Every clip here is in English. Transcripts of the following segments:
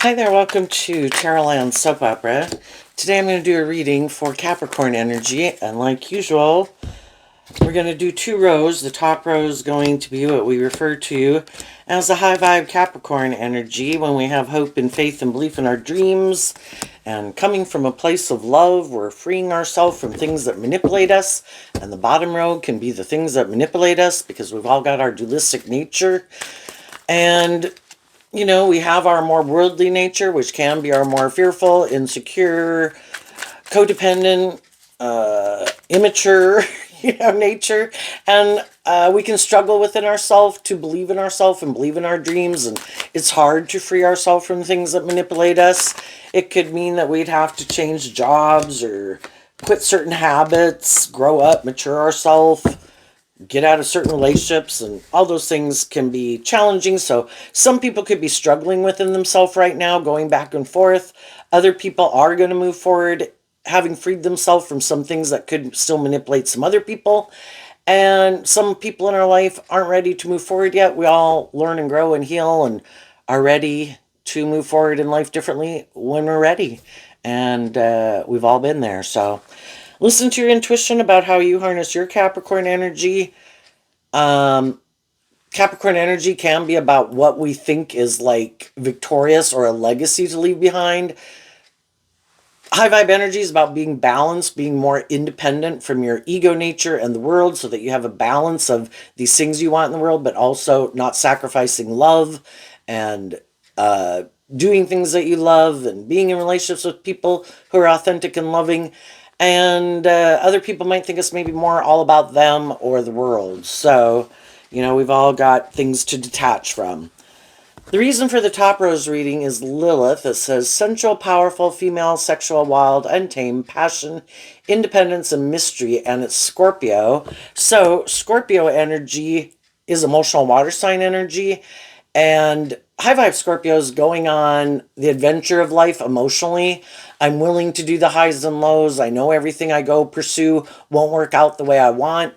Hi there, welcome to Tarotland Soap Opera. Today I'm going to do a reading for Capricorn energy, and like usual, we're going to do two rows. The top row is going to be what we refer to as a high vibe Capricorn energy, when we have hope and faith and belief in our dreams, and coming from a place of love, we're freeing ourselves from things that manipulate us. And the bottom row can be the things that manipulate us, because we've all got our dualistic nature. And you know, we have our more worldly nature, which can be our more fearful, insecure, codependent, immature, nature. And we can struggle within ourselves to believe in ourselves and believe in our dreams. And it's hard to free ourselves from things that manipulate us. It could mean that we'd have to change jobs or quit certain habits, grow up, mature ourselves, get out of certain relationships, and all those things can be challenging. So some people could be struggling within themselves right now, going back and forth. Other people are going to move forward, having freed themselves from some things that could still manipulate some other people. And some people in our life aren't ready to move forward yet. We all learn and grow and heal and are ready to move forward in life differently when we're ready. And we've all been there. So listen to your intuition about how you harness your Capricorn energy. Capricorn energy can be about what we think is like victorious or a legacy to leave behind. High vibe energy is about being balanced, being more independent from your ego nature and the world, so that you have a balance of these things you want in the world, but also not sacrificing love and doing things that you love, and being in relationships with people who are authentic and loving. And other people might think it's maybe more all about them or the world. So, we've all got things to detach from. The reason for the top rose reading is Lilith. It says, sensual, powerful, female, sexual, wild, untamed, passion, independence, and mystery. And it's Scorpio. So Scorpio energy is emotional water sign energy. And high vibe Scorpio is going on the adventure of life emotionally. I'm willing to do the highs and lows. I know everything I go pursue won't work out the way I want,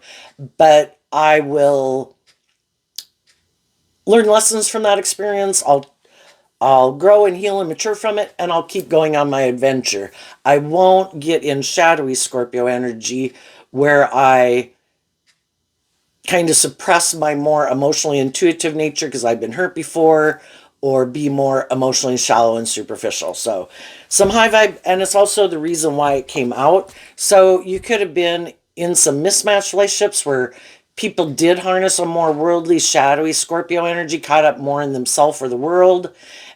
but I will learn lessons from that experience. I'll grow and heal and mature from it, and I'll keep going on my adventure. I won't get in shadowy Scorpio energy, where I kind of suppress my more emotionally intuitive nature because I've been hurt before, or be more emotionally shallow and superficial. So some high vibe, and it's also the reason why it came out. So you could have been in some mismatched relationships where people did harness a more worldly, shadowy Scorpio energy, caught up more in themselves or the world,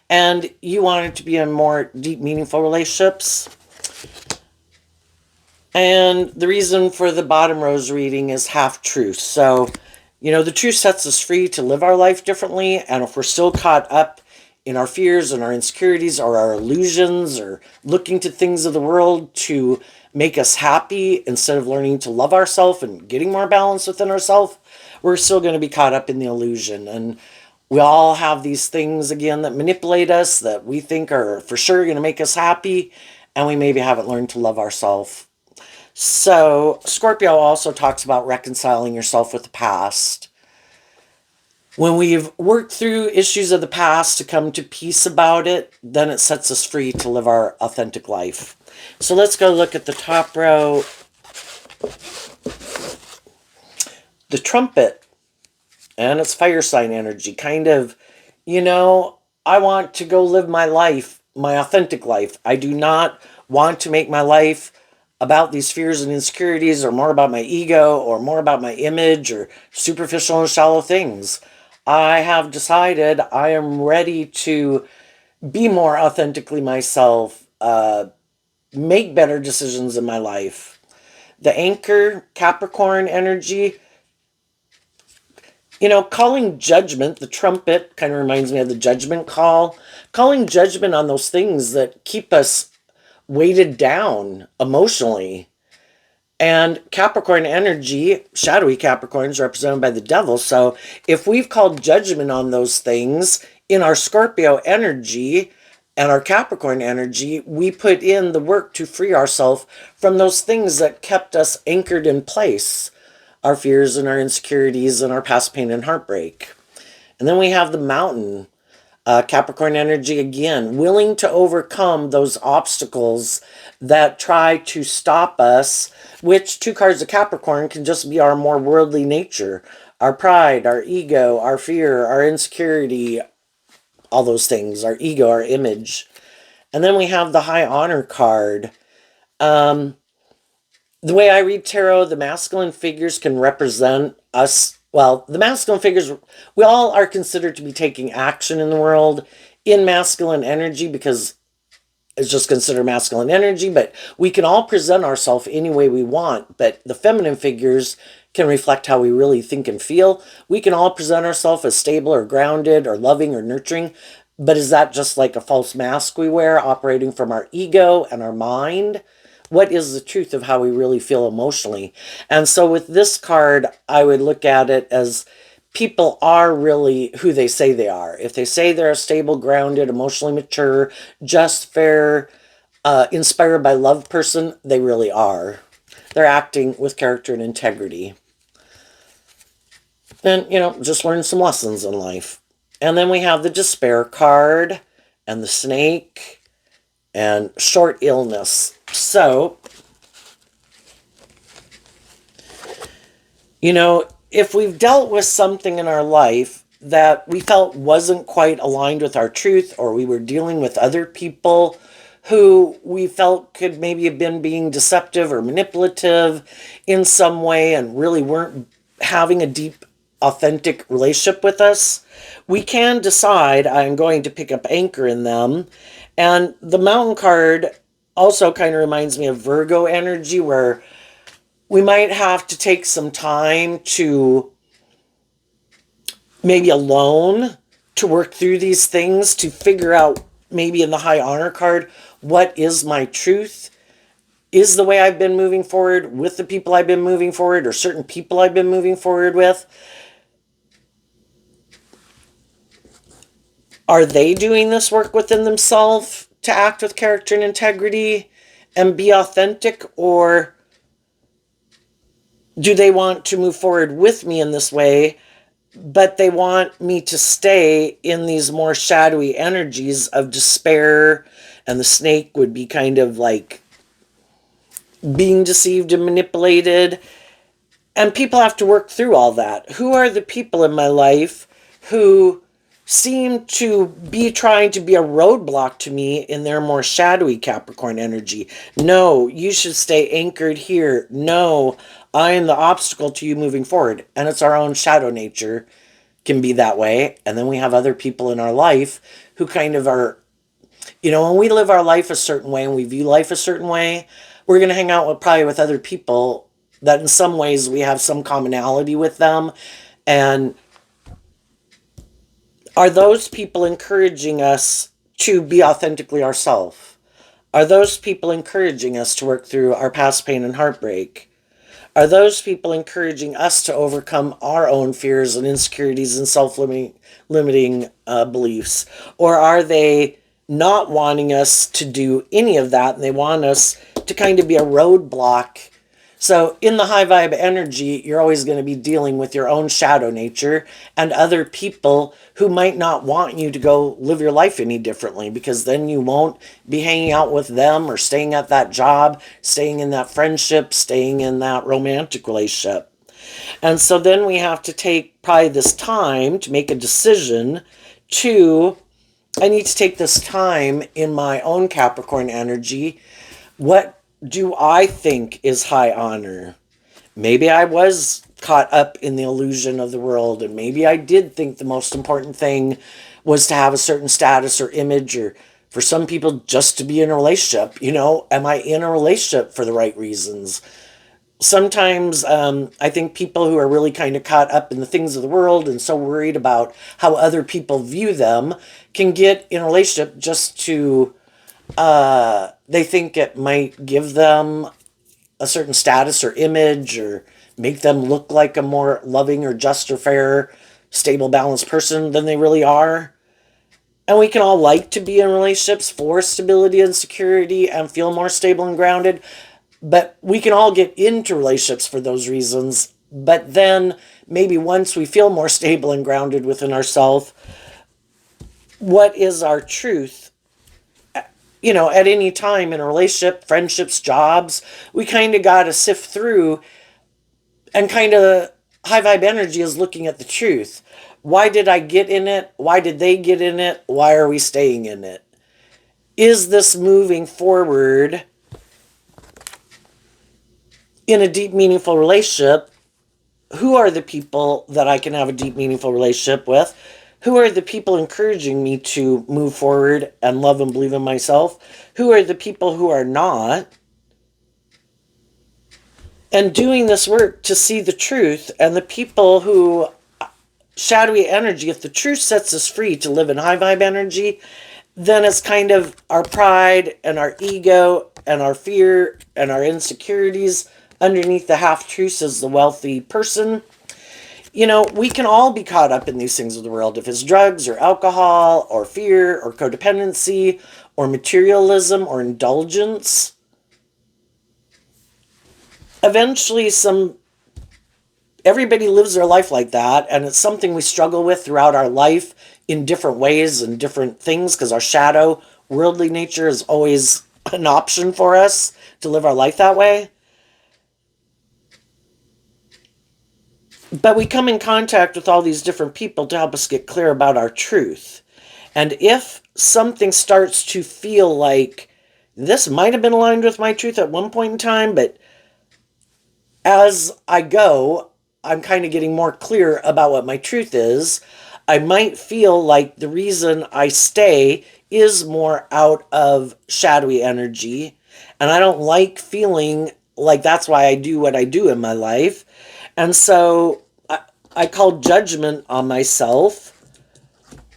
and you wanted to be in more deep, meaningful relationships. And the reason for the bottom rose reading is half truth. So, the truth sets us free to live our life differently. And if we're still caught up in our fears and our insecurities or our illusions, or looking to things of the world to make us happy instead of learning to love ourselves and getting more balance within ourselves, we're still going to be caught up in the illusion. And we all have these things, again, that manipulate us, that we think are for sure going to make us happy, and we maybe haven't learned to love ourselves. So Scorpio also talks about reconciling yourself with the past. When we've worked through issues of the past to come to peace about it, then it sets us free to live our authentic life. So let's go look at the top row. The trumpet, and it's fire sign energy. Kind of, I want to go live my life, my authentic life. I do not want to make my life about these fears and insecurities, or more about my ego, or more about my image, or superficial and shallow things. I have decided I am ready to be more authentically myself, make better decisions in my life. The anchor, Capricorn energy, calling judgment, the trumpet kind of reminds me of the judgment call, calling judgment on those things that keep us weighted down emotionally. And Capricorn energy, shadowy Capricorn, is represented by the devil. So if we've called judgment on those things in our Scorpio energy and our Capricorn energy, we put in the work to free ourselves from those things that kept us anchored in place, our fears and our insecurities and our past pain and heartbreak. And then we have the mountain. Capricorn energy, again, willing to overcome those obstacles that try to stop us, which two cards of Capricorn can just be our more worldly nature, our pride, our ego, our fear, our insecurity, all those things, our ego, our image. And then we have the High Honor card. The way I read tarot, the masculine figures can represent us. Well, the masculine figures, we all are considered to be taking action in the world in masculine energy because it's just considered masculine energy, but we can all present ourselves any way we want. But the feminine figures can reflect how we really think and feel. We can all present ourselves as stable or grounded or loving or nurturing. But is that just like a false mask we wear operating from our ego and our mind? What is the truth of how we really feel emotionally? And so with this card, I would look at it as people are really who they say they are. If they say they're a stable, grounded, emotionally mature, just, fair, inspired by love person, they really are. They're acting with character and integrity. And, just learn some lessons in life. And then we have the despair card and the snake and short illness. So, if we've dealt with something in our life that we felt wasn't quite aligned with our truth, or we were dealing with other people who we felt could maybe have been being deceptive or manipulative in some way and really weren't having a deep, authentic relationship with us, we can decide, I'm going to pick up anchor in them. And the Mountain card also kind of reminds me of Virgo energy, where we might have to take some time to maybe alone to work through these things, to figure out, maybe in the High Honor card, what is my truth? Is the way I've been moving forward with the people I've been moving forward, or certain people I've been moving forward with, are they doing this work within themselves to act with character and integrity and be authentic, or do they want to move forward with me in this way, but they want me to stay in these more shadowy energies of despair? And the snake would be kind of like being deceived and manipulated. And people have to work through all that. Who are the people in my life who seem to be trying to be a roadblock to me in their more shadowy Capricorn energy? No, you should stay anchored here. No, I am the obstacle to you moving forward. And it's our own shadow nature can be that way. And then we have other people in our life who kind of are, when we live our life a certain way and we view life a certain way, we're going to hang out probably with other people that in some ways we have some commonality with them. And are those people encouraging us to be authentically ourselves? Are those people encouraging us to work through our past pain and heartbreak? Are those people encouraging us to overcome our own fears and insecurities and self-limiting beliefs? Or are they not wanting us to do any of that, and they want us to kind of be a roadblock? So in the high vibe energy, you're always going to be dealing with your own shadow nature and other people who might not want you to go live your life any differently, because then you won't be hanging out with them or staying at that job, staying in that friendship, staying in that romantic relationship. And so then we have to take probably this time to make a decision I need to take this time in my own Capricorn energy. What do I think is high honor? Maybe I was caught up in the illusion of the world, and maybe I did think the most important thing was to have a certain status or image, or for some people just to be in a relationship. Am I in a relationship for the right reasons? Sometimes I think people who are really kind of caught up in the things of the world and so worried about how other people view them can get in a relationship just to they think it might give them a certain status or image, or make them look like a more loving or just or fair, stable, balanced person than they really are. And we can all like to be in relationships for stability and security and feel more stable and grounded. But we can all get into relationships for those reasons. But then maybe once we feel more stable and grounded within ourselves, what is our truth. You know, at any time in a relationship, friendships, jobs, we kind of got to sift through, and kind of high vibe energy is looking at the truth. Why did I get in it? Why did they get in it? Why are we staying in it? Is this moving forward in a deep, meaningful relationship? Who are the people that I can have a deep, meaningful relationship with? Who are the people encouraging me to move forward and love and believe in myself? Who are the people who are not? And doing this work to see the truth, and the people who, shadowy energy, if the truth sets us free to live in high vibe energy, then it's kind of our pride and our ego and our fear and our insecurities. Underneath the half truths is the wealthy person. You know, we can all be caught up in these things of the world. If it's drugs or alcohol or fear or codependency or materialism or indulgence, eventually everybody lives their life like that, and it's something we struggle with throughout our life in different ways and different things, because our shadow worldly nature is always an option for us to live our life that way. But we come in contact with all these different people to help us get clear about our truth. And if something starts to feel like this might have been aligned with my truth at one point in time, but as I go, I'm kind of getting more clear about what my truth is. I might feel like the reason I stay is more out of shadowy energy. And I don't like feeling like that's why I do what I do in my life. And so I call judgment on myself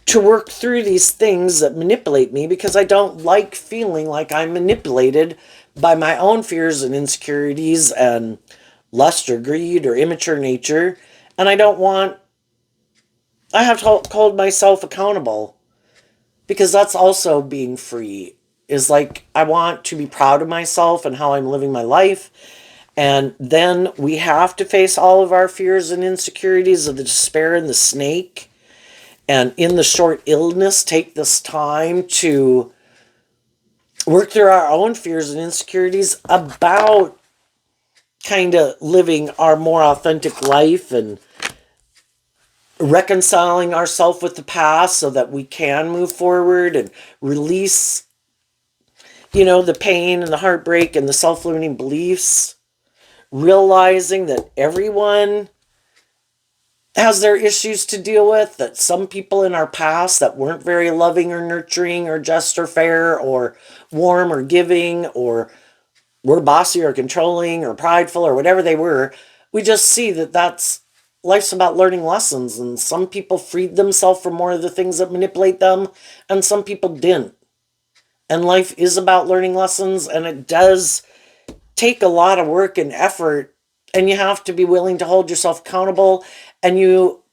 to work through these things that manipulate me, because I don't like feeling like I'm manipulated by my own fears and insecurities and lust or greed or immature nature. And I have to hold myself accountable, because that's also being free. Is like, I want to be proud of myself and how I'm living my life. And then we have to face all of our fears and insecurities of the despair and the snake. And in the short illness, take this time to work through our own fears and insecurities about kind of living our more authentic life and reconciling ourselves with the past so that we can move forward and release, the pain and the heartbreak and the self-limiting beliefs. Realizing that everyone has their issues to deal with, that some people in our past that weren't very loving or nurturing or just or fair or warm or giving, or were bossy or controlling or prideful or whatever they were, we just see that life's about learning lessons, and some people freed themselves from more of the things that manipulate them, and some people didn't. And life is about learning lessons, and it does take a lot of work and effort, and you have to be willing to hold yourself accountable. And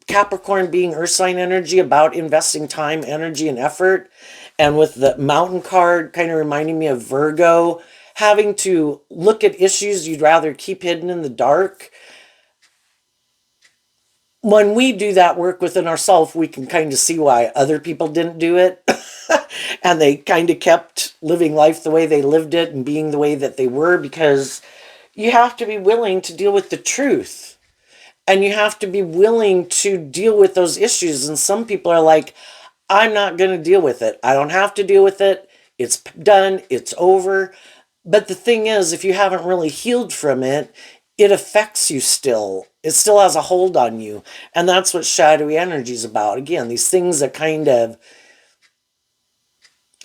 Capricorn being earth sign energy, about investing time, energy, and effort. And with the mountain card kind of reminding me of Virgo, having to look at issues you'd rather keep hidden in the dark. When we do that work within ourselves, we can kind of see why other people didn't do it. And they kind of kept living life the way they lived it and being the way that they were, because you have to be willing to deal with the truth. And you have to be willing to deal with those issues. And some people are like, I'm not going to deal with it. I don't have to deal with it. It's done. It's over. But the thing is, if you haven't really healed from it, it affects you still. It still has a hold on you. And that's what shadowy energy is about. Again, these things that kind of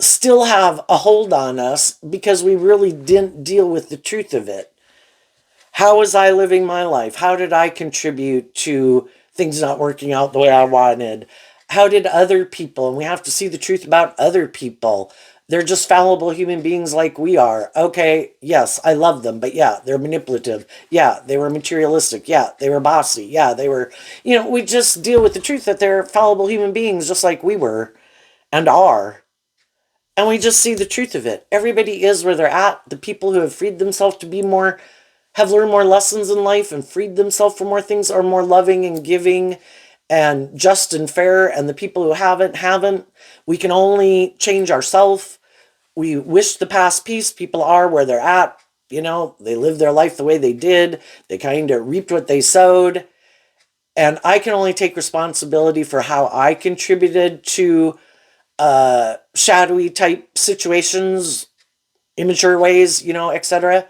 still have a hold on us because we really didn't deal with the truth of it. How was I living my life? How did I contribute to things not working out the way I wanted? How did other people, and we have to see the truth about other people. They're just fallible human beings like we are. Okay, yes, I love them, but yeah, they're manipulative. Yeah, they were materialistic. Yeah, they were bossy. Yeah, they were, we just deal with the truth that they're fallible human beings just like we were and are. And we just see the truth of it. Everybody is where they're at. The people who have freed themselves to be more, have learned more lessons in life and freed themselves from more things, are more loving and giving and just and fair, and the people who haven't. We can only change ourselves. We wish the past peace. People are where they're at. They live their life the way they did. They kind of reaped what they sowed. And I can only take responsibility for how I contributed to shadowy type situations, immature ways, etc.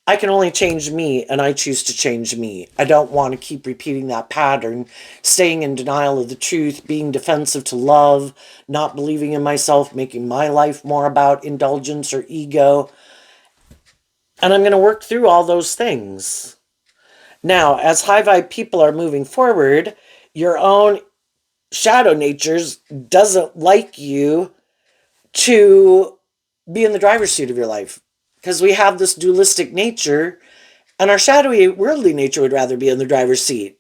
I can only change me, and I choose to change me. I don't want to keep repeating that pattern, staying in denial of the truth, being defensive to love, not believing in myself, making my life more about indulgence or ego. And I'm going to work through all those things. Now, as high vibe people are moving forward, your own shadow natures doesn't like you to be in the driver's seat of your life, because we have this dualistic nature, and our shadowy worldly nature would rather be in the driver's seat.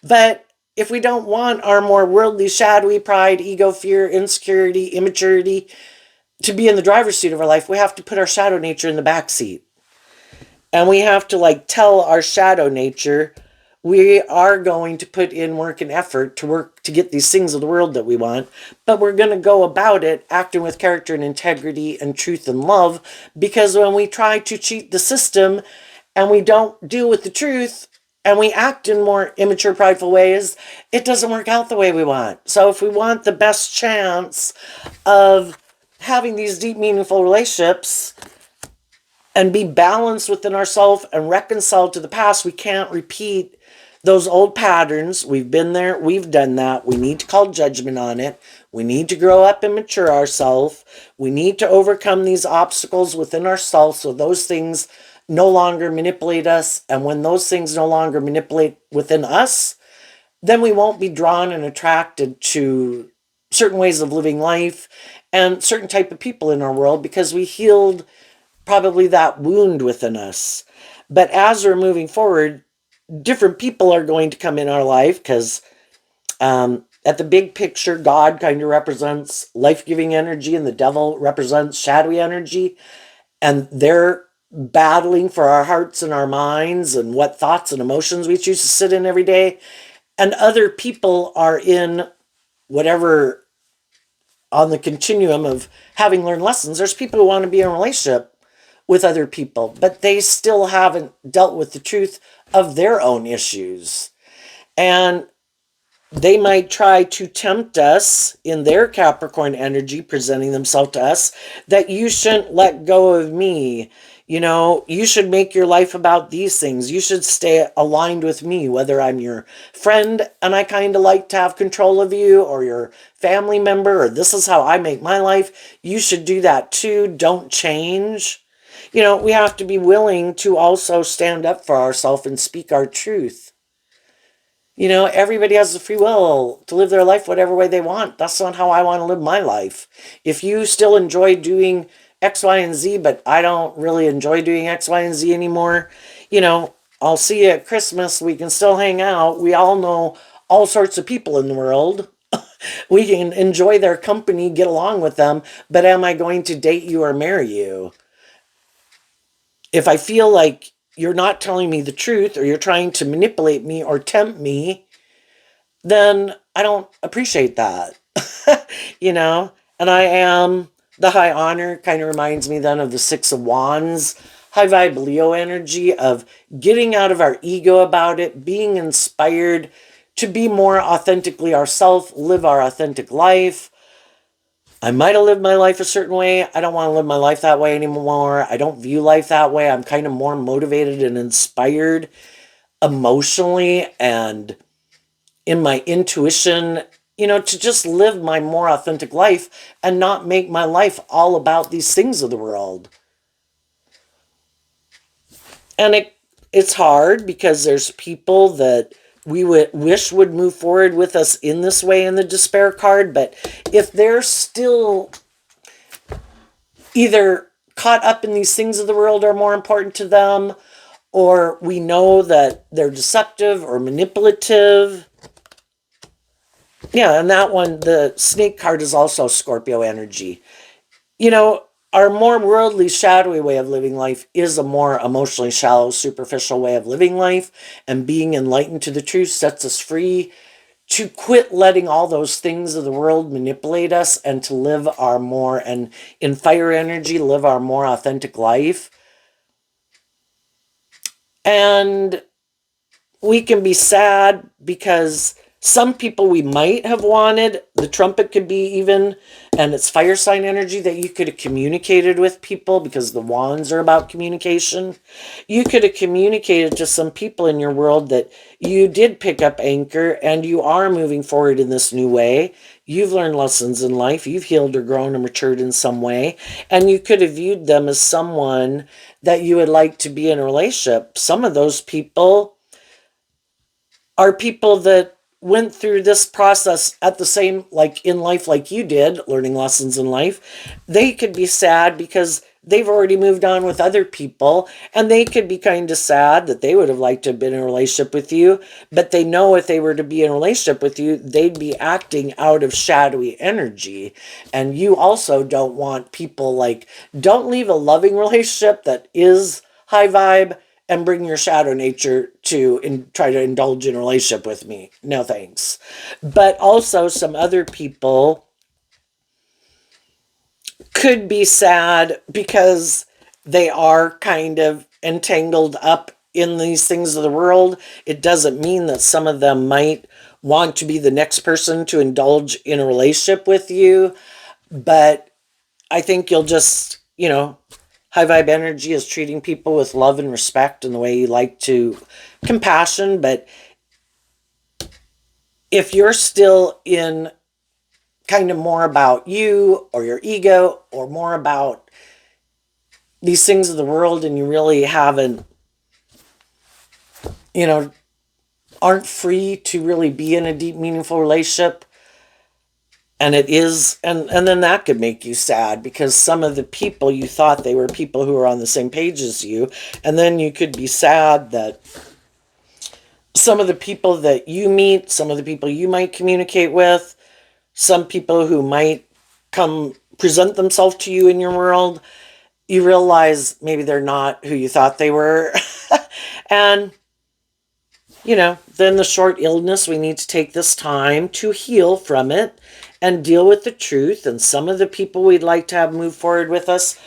But if we don't want our more worldly, shadowy pride, ego, fear, insecurity, immaturity to be in the driver's seat of our life, we have to put our shadow nature in the back seat. And we have to tell our shadow nature, we are going to put in work and effort to work to get these things of the world that we want, but we're going to go about it acting with character and integrity and truth and love, because when we try to cheat the system and we don't deal with the truth and we act in more immature, prideful ways, it doesn't work out the way we want. So if we want the best chance of having these deep, meaningful relationships and be balanced within ourselves and reconciled to the past, we can't repeat those old patterns. We've been there, we've done that. We need to call judgment on it. We need to grow up and mature ourselves. We need to overcome these obstacles within ourselves so those things no longer manipulate us. And when those things no longer manipulate within us, then we won't be drawn and attracted to certain ways of living life and certain type of people in our world, because we healed probably that wound within us. But as we're moving forward, different people are going to come in our life, because at the big picture, God kind of represents life-giving energy and the devil represents shadowy energy, and they're battling for our hearts and our minds and what thoughts and emotions we choose to sit in every day. And other people are in whatever on the continuum of having learned lessons. There's people who want to be in a relationship with other people, but they still haven't dealt with the truth of their own issues. And they might try to tempt us in their Capricorn energy, presenting themselves to us, that you shouldn't let go of me. You should make your life about these things. You should stay aligned with me, whether I'm your friend and I kind of like to have control of you, or your family member, or this is how I make my life. You should do that too. Don't change. We have to be willing to also stand up for ourselves and speak our truth. Everybody has the free will to live their life whatever way they want. That's not how I want to live my life. If you still enjoy doing X, Y, and Z, but I don't really enjoy doing X, Y, and Z anymore, I'll see you at Christmas. We can still hang out. We all know all sorts of people in the world. We can enjoy their company, get along with them, but am I going to date you or marry you? If I feel like you're not telling me the truth, or you're trying to manipulate me or tempt me, then I don't appreciate that. And I am the high honor, kind of reminds me then of the Six of Wands, high vibe Leo energy of getting out of our ego about it, being inspired to be more authentically ourselves, live our authentic life. I might have lived my life a certain way. I don't want to live my life that way anymore. I don't view life that way. I'm kind of more motivated and inspired emotionally and in my intuition, to just live my more authentic life and not make my life all about these things of the world. And it's hard, because there's people that we wish would move forward with us in this way in the despair card, but if they're still either caught up in these things of the world are more important to them, or we know that they're deceptive or manipulative. Yeah, and that one, the snake card, is also Scorpio energy. our more worldly, shadowy way of living life is a more emotionally shallow, superficial way of living life, and being enlightened to the truth sets us free to quit letting all those things of the world manipulate us and to live our more, and in fire energy, live our more authentic life. And we can be sad because some people we might have wanted, the trumpet could be even, and it's fire sign energy, that you could have communicated with people, because the wands are about communication. You could have communicated to some people in your world that you did pick up anchor and you are moving forward in this new way. You've learned lessons in life. You've healed or grown or matured in some way. And you could have viewed them as someone that you would like to be in a relationship. Some of those people are people that went through this process at the same, like in life, like you did, learning lessons in life. They could be sad because they've already moved on with other people, and they could be kind of sad that they would have liked to have been in a relationship with you, but they know if they were to be in a relationship with you, they'd be acting out of shadowy energy. And you also don't want people, like, don't leave a loving relationship that is high vibe and bring your shadow nature to and try to indulge in a relationship with me. No thanks. But also some other people could be sad because they are kind of entangled up in these things of the world. It doesn't mean that some of them might want to be the next person to indulge in a relationship with you, but I think you'll just, high vibe energy is treating people with love and respect and the way you like to, compassion. But if you're still in kind of more about you or your ego or more about these things of the world, and you really haven't, aren't free to really be in a deep, meaningful relationship, and it is, and then that could make you sad because some of the people you thought they were people who were on the same page as you, and then you could be sad that some of the people that you meet, some of the people you might communicate with, some people who might come present themselves to you in your world, you realize maybe they're not who you thought they were. And then the short illness, we need to take this time to heal from it and deal with the truth. And some of the people we'd like to have move forward with us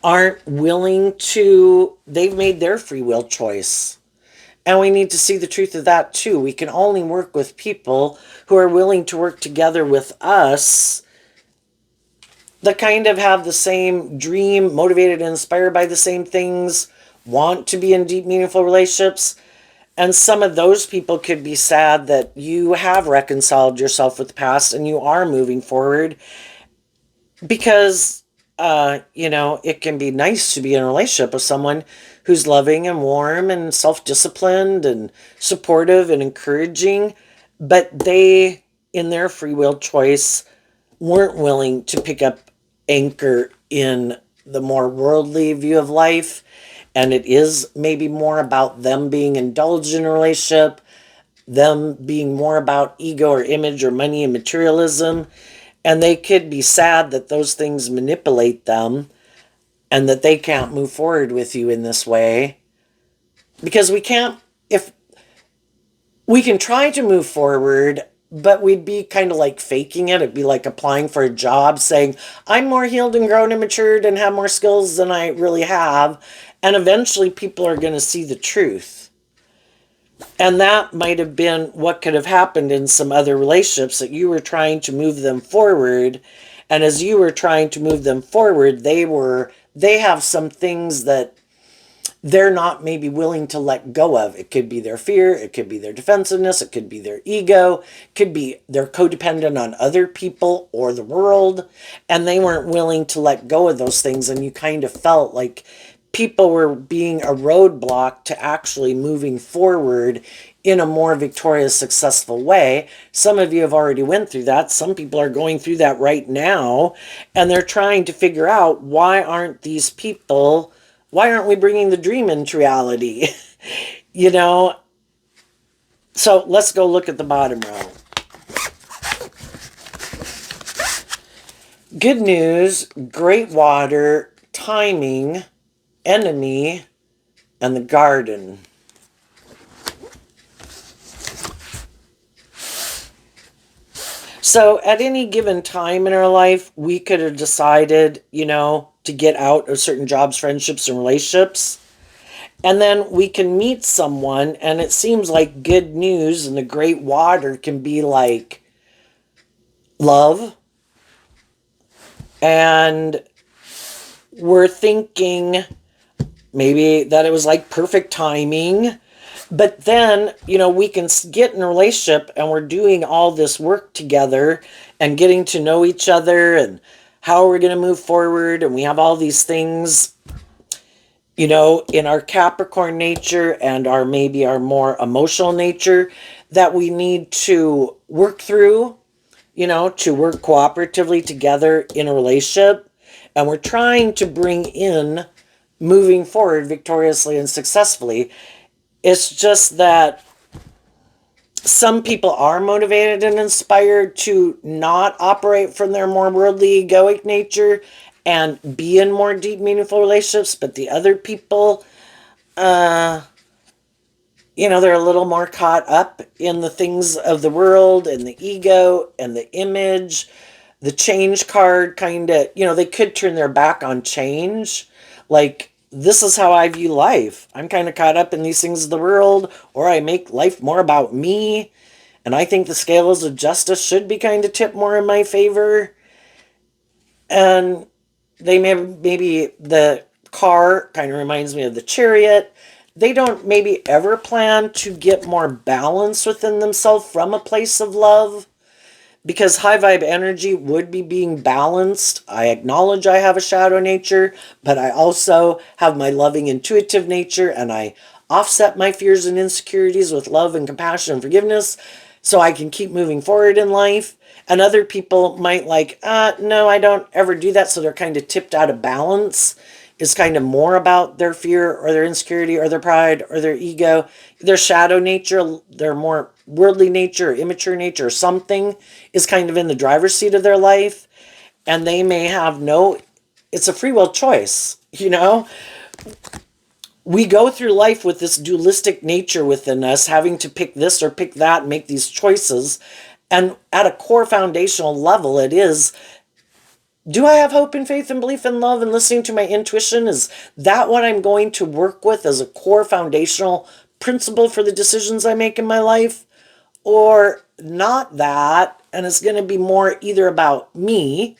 aren't willing to, they've made their free will choice. And we need to see the truth of that too. We can only work with people who are willing to work together with us, that kind of have the same dream, motivated and inspired by the same things, want to be in deep, meaningful relationships. And some of those people could be sad that you have reconciled yourself with the past and you are moving forward, because, it can be nice to be in a relationship with someone who's loving and warm and self-disciplined and supportive and encouraging, but they, in their free will choice, weren't willing to pick up anchor in the more worldly view of life. And it is maybe more about them being indulged in a relationship, them being more about ego or image or money and materialism. And they could be sad that those things manipulate them and that they can't move forward with you in this way. Because we can't, if we can try to move forward, but we'd be kind of like faking it. It'd be like applying for a job saying, I'm more healed and grown and matured and have more skills than I really have. And eventually people are going to see the truth. And that might have been what could have happened in some other relationships, that you were trying to move them forward. And as you were trying to move them forward, they have some things that they're not maybe willing to let go of. It could be their fear, it could be their defensiveness, it could be their ego, it could be they're codependent on other people or the world, and they weren't willing to let go of those things, and you kind of felt like people were being a roadblock to actually moving forward in a more victorious, successful way. Some of you have already went through that. Some people are going through that right now, and they're trying to figure out, why aren't we bringing the dream into reality? So let's go look at the bottom row. Good news, great water, timing, enemy, and the garden. So at any given time in our life, we could have decided, to get out of certain jobs, friendships, and relationships. And then we can meet someone, and it seems like good news and the great water can be like love. And we're thinking maybe that it was like perfect timing. But then, we can get in a relationship and we're doing all this work together and getting to know each other and how we're going to move forward. And we have all these things, in our Capricorn nature and maybe our more emotional nature that we need to work through, to work cooperatively together in a relationship. And we're trying to bring in moving forward victoriously and successfully. It's just that some people are motivated and inspired to not operate from their more worldly, egoic nature and be in more deep, meaningful relationships. But the other people, they're a little more caught up in the things of the world and the ego and the image, the change card kind of, they could turn their back on change. Like, this is how I view life. I'm kind of caught up in these things of the world, or I make life more about me. And I think the scales of justice should be kind of tipped more in my favor. And they maybe the car kind of reminds me of the chariot. They don't maybe ever plan to get more balance within themselves from a place of love, because high vibe energy would be being balanced. I acknowledge I have a shadow nature, but I also have my loving intuitive nature, and I offset my fears and insecurities with love and compassion and forgiveness so I can keep moving forward in life. And other people might like, no, I don't ever do that. So they're kind of tipped out of balance. It's kind of more about their fear or their insecurity or their pride or their ego, their shadow nature, their more worldly nature or immature nature or something is kind of in the driver's seat of their life. And they may have it's a free will choice, We go through life with this dualistic nature within us, having to pick this or pick that and make these choices. And at a core foundational level, it is, do I have hope and faith and belief and love and listening to my intuition? Is that what I'm going to work with as a core foundational principle for the decisions I make in my life? Or not that, and it's going to be more either about me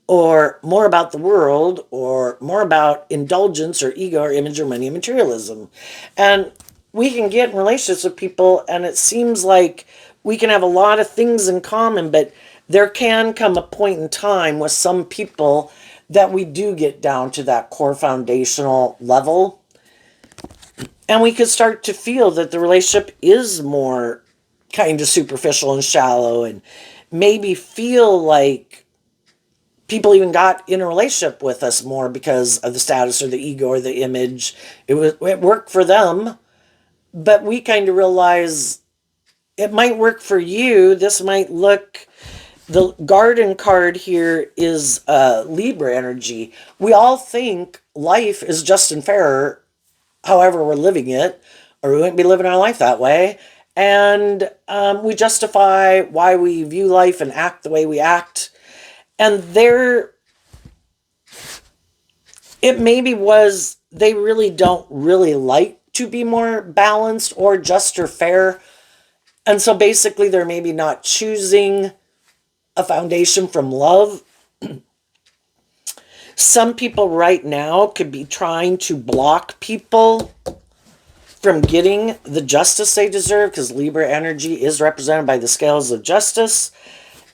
or more about the world or more about indulgence or ego or image or money and materialism. And we can get in relationships with people and it seems like we can have a lot of things in common, but there can come a point in time with some people that we do get down to that core foundational level. And we could start to feel that the relationship is more kind of superficial and shallow, and maybe feel like people even got in a relationship with us more because of the status or the ego or the image. It worked for them, but we kind of realize it might work for you. This might look, the garden card here is Libra energy. We all think life is just and fair, however we're living it, or we wouldn't be living our life that way. And we justify why we view life and act the way we act. And it maybe was, they really don't really like to be more balanced or just or fair. And so basically they're maybe not choosing a foundation from love. Some people right now could be trying to block people from getting the justice they deserve, because Libra energy is represented by the scales of justice.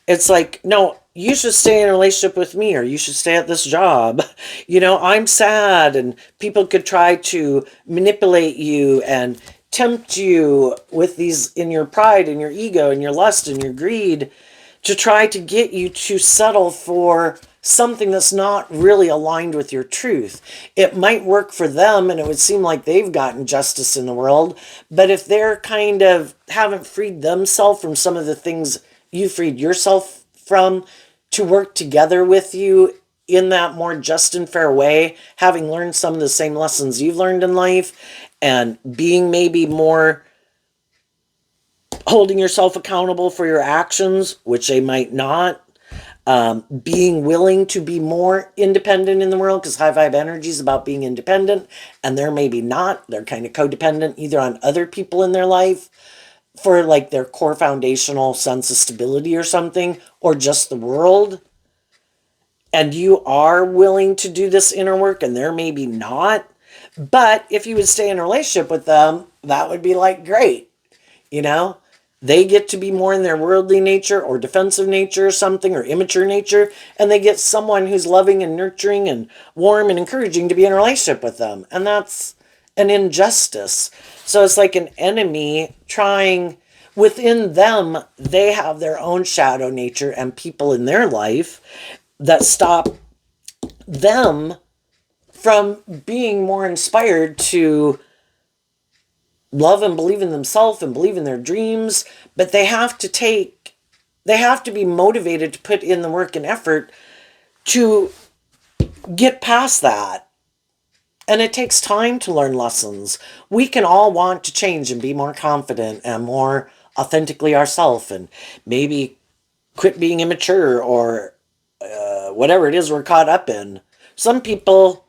It's like, no, you should stay in a relationship with me, or you should stay at this job. I'm sad, and people could try to manipulate you and tempt you with these in your pride and your ego and your lust and your greed to try to get you to settle for something that's not really aligned with your truth. It might work for them and it would seem like they've gotten justice in the world, but if they're kind of haven't freed themselves from some of the things you freed yourself from, to work together with you in that more just and fair way, having learned some of the same lessons you've learned in life, and being maybe more holding yourself accountable for your actions, which they might not. Being willing to be more independent in the world, because high vibe energy is about being independent, and they're maybe not. They're kind of codependent either on other people in their life for like their core foundational sense of stability or something, or just the world. And you are willing to do this inner work, and they're maybe not. But if you would stay in a relationship with them, that would be like great, you know? They get to be more in their worldly nature or defensive nature or something, or immature nature, and they get someone who's loving and nurturing and warm and encouraging to be in a relationship with them. And that's an injustice. So it's like an enemy trying within them, they have their own shadow nature and people in their life that stop them from being more inspired to love and believe in themselves and believe in their dreams. But they have to be motivated to put in the work and effort to get past that. And it takes time to learn lessons. We can all want to change and be more confident and more authentically ourselves, and maybe quit being immature or whatever it is we're caught up in. Some people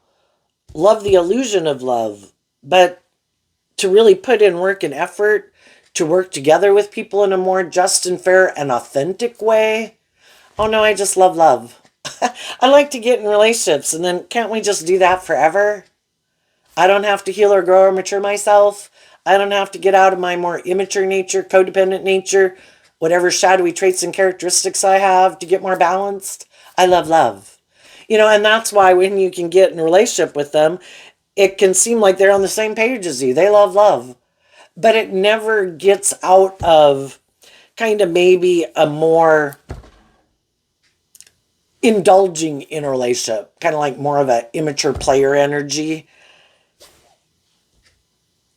love the illusion of love, but to really put in work and effort to work together with people in a more just and fair and authentic way. Oh no, I just love love. I like to get in relationships, and then can't we just do that forever? I don't have to heal or grow or mature myself. I don't have to get out of my more immature nature, codependent nature, whatever shadowy traits and characteristics I have to get more balanced. I love love. And that's why when you can get in a relationship with them, it can seem like they're on the same page as you. They love love. But it never gets out of kind of maybe a more indulging in a relationship, kind of like more of an immature player energy.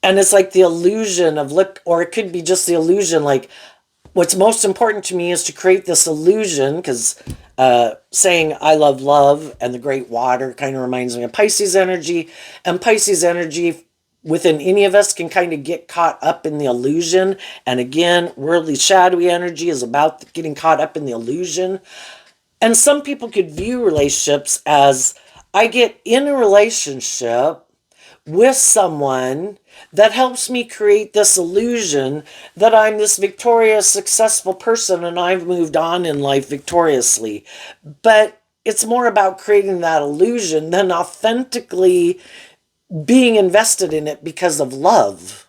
And it's like the illusion of or it could be just the illusion, like what's most important to me is to create this illusion, because saying I love love and the great water kind of reminds me of Pisces energy. And Pisces energy within any of us can kind of get caught up in the illusion. And again, worldly shadowy energy is about getting caught up in the illusion. And some people could view relationships as I get in a relationship with someone that helps me create this illusion that I'm this victorious, successful person and I've moved on in life victoriously. But it's more about creating that illusion than authentically being invested in it because of love.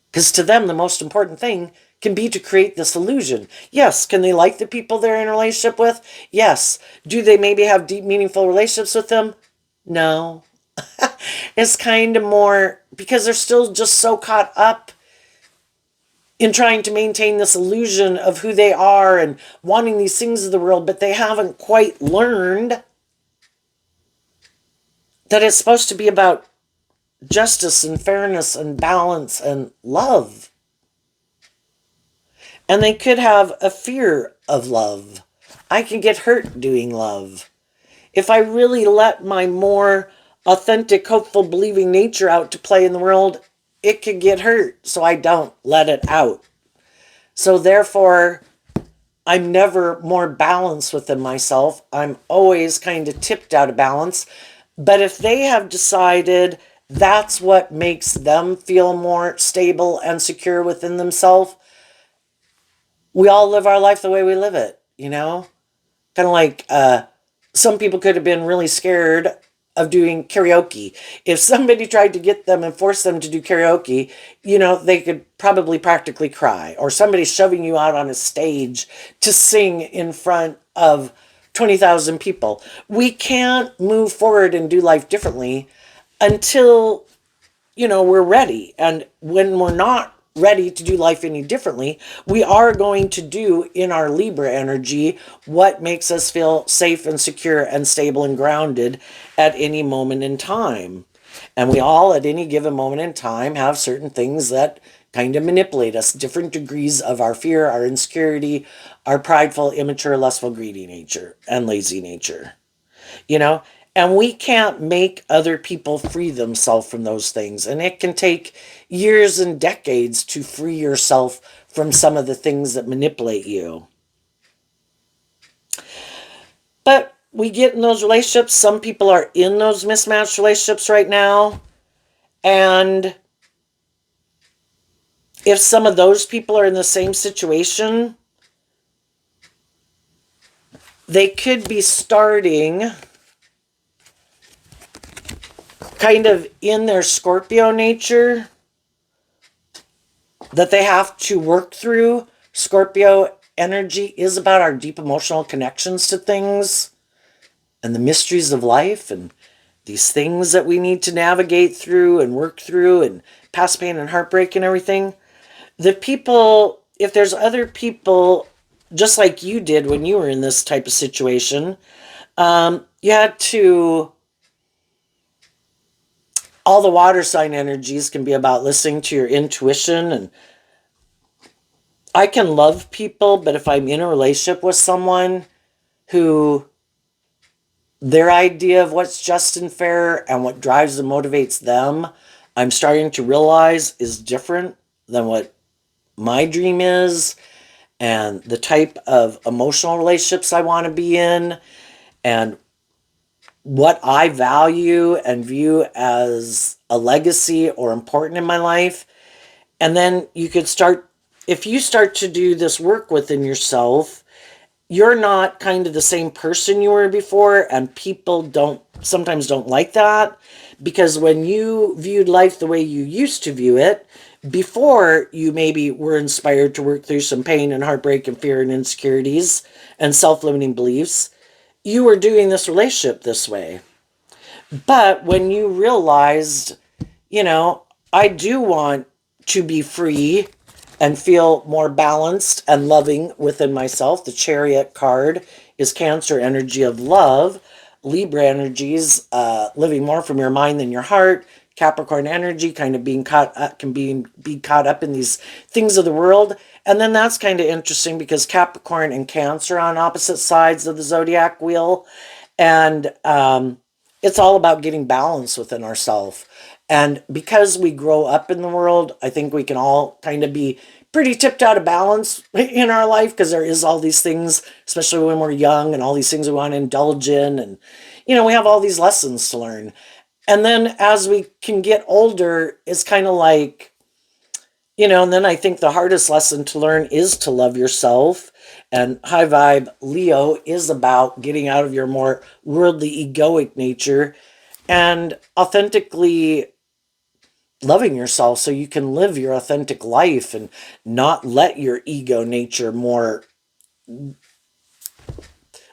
Because to them, the most important thing can be to create this illusion. Yes, can they like the people they're in a relationship with? Yes. Do they maybe have deep, meaningful relationships with them? No. It's kind of more because they're still just so caught up in trying to maintain this illusion of who they are and wanting these things of the world, but they haven't quite learned that it's supposed to be about justice and fairness and balance and love. And they could have a fear of love. I can get hurt doing love. If I really let my more authentic, hopeful, believing nature out to play in the world, it could get hurt. So I don't let it out. So therefore, I'm never more balanced within myself. I'm always kind of tipped out of balance. But if they have decided that's what makes them feel more stable and secure within themselves, we all live our life the way we live it, Kind of like some people could have been really scared of doing karaoke. If somebody tried to get them and force them to do karaoke, they could probably practically cry. Or somebody shoving you out on a stage to sing in front of 20,000 people. We can't move forward and do life differently until, we're ready. And when we're not ready to do life any differently, we are going to do in our Libra energy what makes us feel safe and secure and stable and grounded at any moment in time. And we all at any given moment in time have certain things that kind of manipulate us, different degrees of our fear, our insecurity, our prideful, immature, lustful, greedy nature, and lazy nature. You know, and we can't make other people free themselves from those things. And it can take years and decades to free yourself from some of the things that manipulate you. But we get in those relationships. Some people are in those mismatched relationships right now. And if some of those people are in the same situation, they could be starting kind of in their Scorpio nature that they have to work through. Scorpio energy is about our deep emotional connections to things and the mysteries of life and these things that we need to navigate through and work through and past pain and heartbreak and everything. The people, if there's other people just like you did when you were in this type of situation, you had to, all the water sign energies can be about listening to your intuition. And I can love people, but if I'm in a relationship with someone who their idea of what's just and fair and what drives and motivates them, I'm starting to realize is different than what my dream is and the type of emotional relationships I want to be in and what I value and view as a legacy or important in my life. And then you could start, if you start to do this work within yourself, you're not kind of the same person you were before, and people sometimes don't like that, because when you viewed life the way you used to view it before, you maybe were inspired to work through some pain and heartbreak and fear and insecurities and self-limiting beliefs, you were doing this relationship this way. But when you realized, I do want to be free and feel more balanced and loving within myself. The Chariot card is Cancer energy of love. Libra energies, living more from your mind than your heart. Capricorn energy, kind of being caught up, be caught up in these things of the world. And then that's kind of interesting because Capricorn and Cancer are on opposite sides of the zodiac wheel. And it's all about getting balance within ourselves. And because we grow up in the world, I think we can all kind of be pretty tipped out of balance in our life, because there is all these things, especially when we're young, and all these things we want to indulge in. And, we have all these lessons to learn. And then as we can get older, it's kind of like, and then I think the hardest lesson to learn is to love yourself. And high vibe Leo is about getting out of your more worldly, egoic nature and authentically loving yourself so you can live your authentic life and not let your ego nature more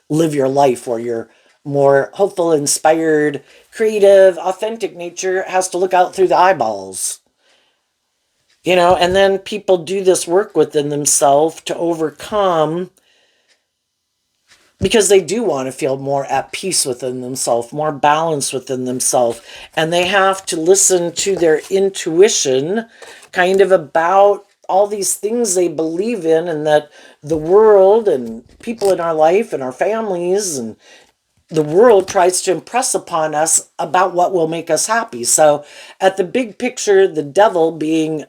live your life, or your more hopeful, inspired, creative, authentic nature has to look out through the eyeballs. And then people do this work within themselves to overcome, because they do want to feel more at peace within themselves, more balanced within themselves. And they have to listen to their intuition kind of about all these things they believe in, and that the world and people in our life and our families and the world tries to impress upon us about what will make us happy. So at the big picture, the devil being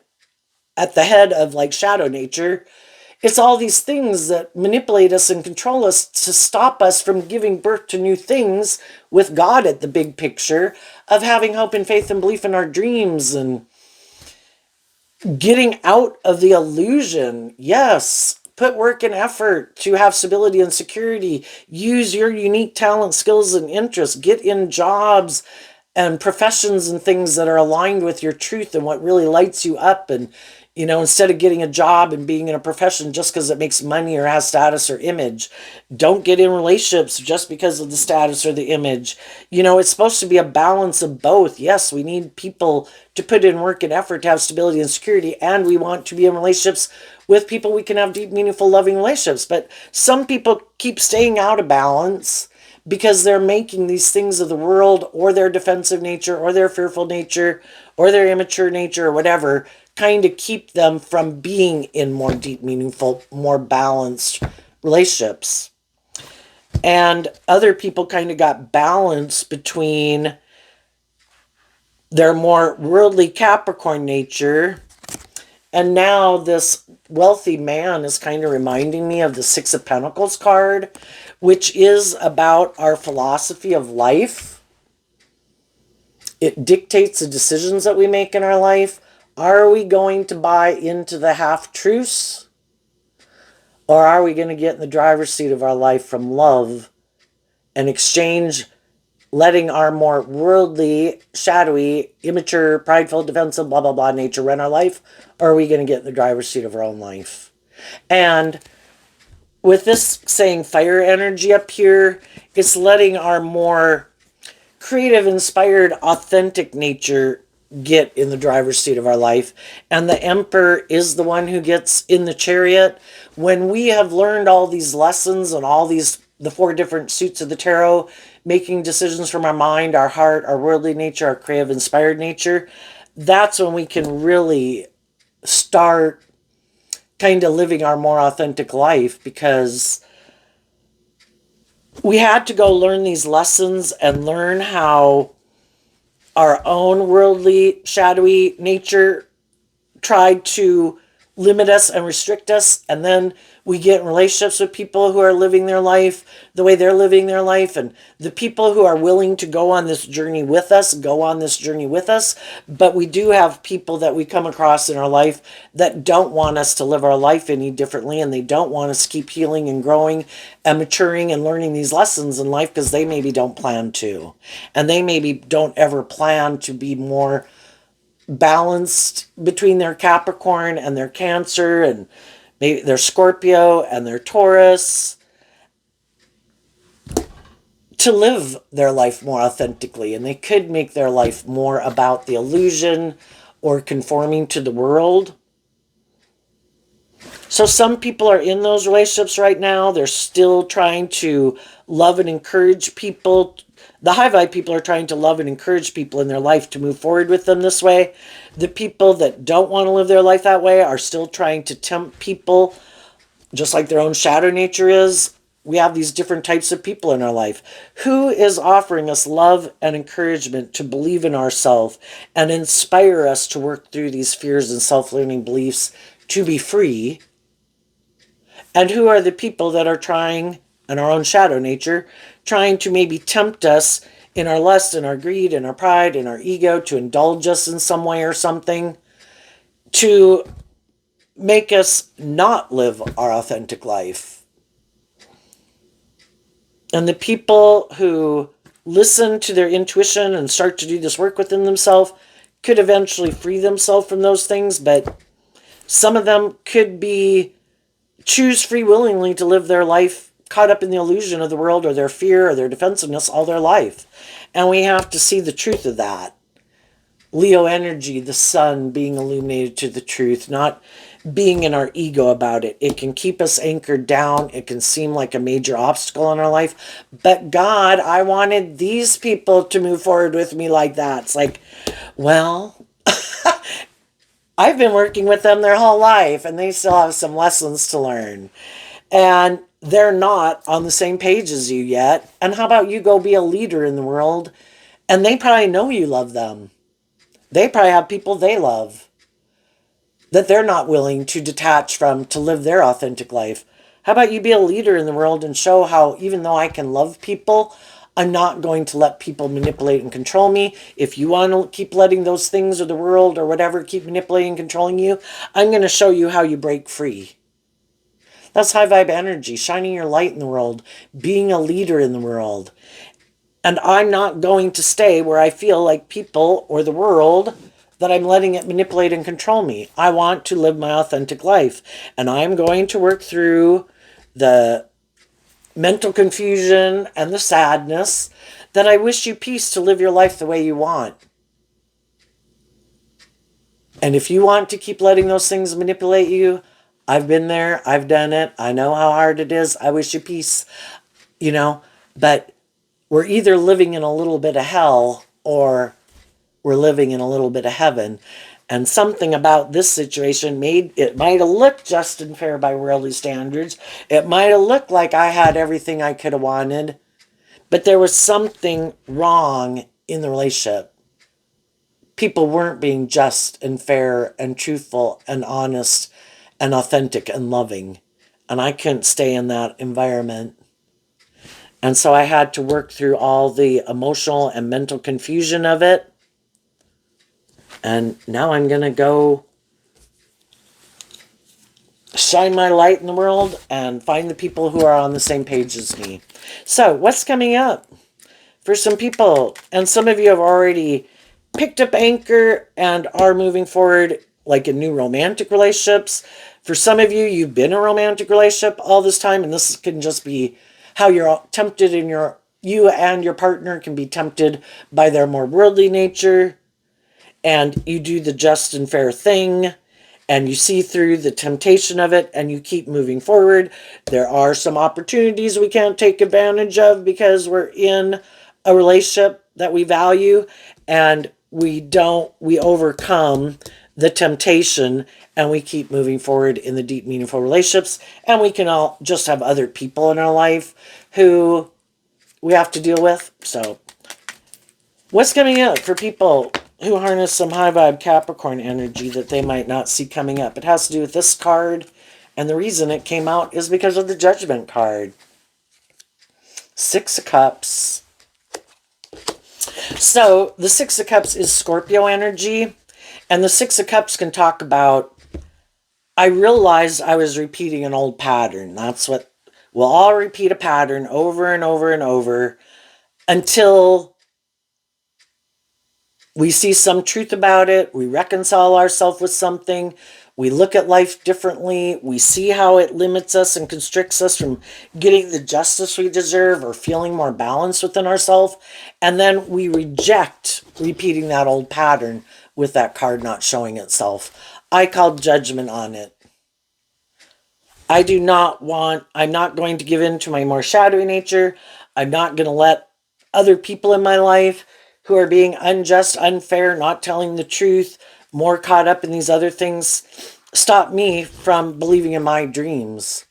at the head of like shadow nature, it's all these things that manipulate us and control us to stop us from giving birth to new things with God at the big picture of having hope and faith and belief in our dreams and getting out of the illusion. Yes, put work and effort to have stability and security. Use your unique talent, skills, and interests. Get in jobs and professions and things that are aligned with your truth and what really lights you up. And instead of getting a job and being in a profession just because it makes money or has status or image, don't get in relationships just because of the status or the image. It's supposed to be a balance of both. Yes, we need people to put in work and effort to have stability and security, and we want to be in relationships with people we can have deep, meaningful, loving relationships. But some people keep staying out of balance because they're making these things of the world, or their defensive nature, or their fearful nature, or their immature nature, or whatever, kind of keep them from being in more deep, meaningful, more balanced relationships. And other people kind of got balance between their more worldly Capricorn nature. And now this wealthy man is kind of reminding me of the Six of Pentacles card, which is about our philosophy of life. It dictates the decisions that we make in our life. Are we going to buy into the half-truths? Or are we going to get in the driver's seat of our life from love and exchange letting our more worldly, shadowy, immature, prideful, defensive, blah, blah, blah nature run our life? Or are we going to get in the driver's seat of our own life? And with this saying fire energy up here, it's letting our more creative, inspired, authentic nature get in the driver's seat of our life. And the Emperor is the one who gets in the chariot. When we have learned all these lessons and all these, the 4 different suits of the tarot, making decisions from our mind, our heart, our worldly nature, our creative, inspired nature, that's when we can really start kind of living our more authentic life, because we had to go learn these lessons and learn how our own worldly, shadowy nature tried to limit us and restrict us. And then we get in relationships with people who are living their life the way they're living their life. And the people who are willing to go on this journey with us, go on this journey with us. But we do have people that we come across in our life that don't want us to live our life any differently. And they don't want us to keep healing and growing and maturing and learning these lessons in life, because they maybe don't plan to. And they maybe don't ever plan to be more balanced between their Capricorn and their Cancer, and maybe their Scorpio and their Taurus, to live their life more authentically. And they could make their life more about the illusion or conforming to the world. So some people are in those relationships right now. They're still trying to love and encourage people. The high vibe people are trying to love and encourage people in their life to move forward with them this way. The people that don't want to live their life that way are still trying to tempt people, just like their own shadow nature is. We have these different types of people in our life. Who is offering us love and encouragement to believe in ourselves and inspire us to work through these fears and self-limiting beliefs to be free? And who are the people that are trying, in our own shadow nature, trying to maybe tempt us in our lust and our greed and our pride and our ego, to indulge us in some way or something, to make us not live our authentic life? And the people who listen to their intuition and start to do this work within themselves could eventually free themselves from those things, but some of them could choose free willingly to live their life caught up in the illusion of the world, or their fear or their defensiveness all their life. And we have to see the truth of that. Leo energy, the sun, being illuminated to the truth, not being in our ego about it. It can keep us anchored down. It can seem like a major obstacle in our life. But God, I wanted these people to move forward with me like that. It's like, well, I've been working with them their whole life, and they still have some lessons to learn. And they're not on the same page as you yet. And how about you go be a leader in the world? And they probably know you love them. They probably have people they love that they're not willing to detach from to live their authentic life. How about you be a leader in the world and show how, even though I can love people, I'm not going to let people manipulate and control me. If you want to keep letting those things or the world or whatever keep manipulating and controlling you, I'm going to show you how you break free. That's high vibe energy, shining your light in the world, being a leader in the world. And I'm not going to stay where I feel like people or the world that I'm letting it manipulate and control me. I want to live my authentic life. And I'm going to work through the mental confusion and the sadness that I wish you peace to live your life the way you want. And if you want to keep letting those things manipulate you, I've been there. I've done it. I know how hard it is. I wish you peace, but we're either living in a little bit of hell or we're living in a little bit of heaven. And something about this situation made it might have looked just and fair by worldly standards. It might have looked like I had everything I could have wanted, but there was something wrong in the relationship. People weren't being just and fair and truthful and honest and authentic and loving. And I couldn't stay in that environment. And so I had to work through all the emotional and mental confusion of it. And now I'm going to go shine my light in the world and find the people who are on the same page as me. So, what's coming up for some people? And some of you have already picked up anchor and are moving forward, like in new romantic relationships. For some of you, you've been in a romantic relationship all this time, and this can just be how you're tempted in you and your partner can be tempted by their more worldly nature, and you do the just and fair thing, and you see through the temptation of it, and you keep moving forward. There are some opportunities we can't take advantage of because we're in a relationship that we value, and we overcome the temptation, and we keep moving forward in the deep, meaningful relationships. And we can all just have other people in our life who we have to deal with. So what's coming up for people who harness some high vibe Capricorn energy that they might not see coming up? It has to do with this card, and the reason it came out is because of the Judgment card. Six of Cups. So the Six of Cups is Scorpio energy, and the Six of Cups can talk about, I realized I was repeating an old pattern. That's what we'll all repeat, a pattern over and over and over until we see some truth about it, we reconcile ourselves with something, we look at life differently, we see how it limits us and constricts us from getting the justice we deserve or feeling more balanced within ourselves, and then we reject repeating that old pattern with that card not showing itself. I call judgment on it. I'm not going to give in to my more shadowy nature. I'm not going to let other people in my life who are being unjust, unfair, not telling the truth, more caught up in these other things, stop me from believing in my dreams.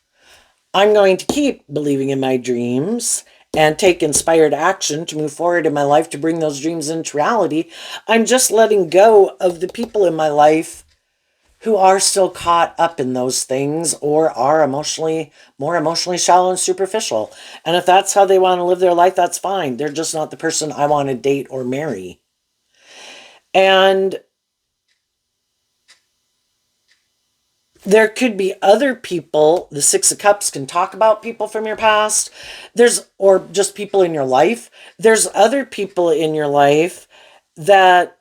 I'm going to keep believing in my dreams and take inspired action to move forward in my life to bring those dreams into reality. I'm just letting go of the people in my life who are still caught up in those things or are more emotionally shallow and superficial. And if that's how they want to live their life, that's fine. They're just not the person I want to date or marry. And there could be other people. The Six of Cups can talk about people from your past. Or just people in your life. There's other people in your life that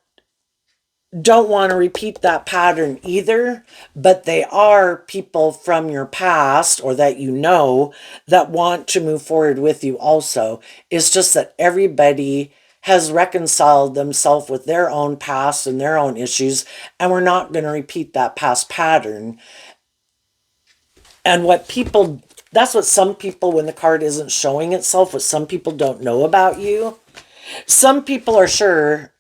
don't want to repeat that pattern either, but they are people from your past or that you know that want to move forward with you also. It's just that everybody has reconciled themselves with their own past and their own issues, and we're not going to repeat that past pattern. And that's what some people, when the card isn't showing itself, what some people don't know about you. Some people are sure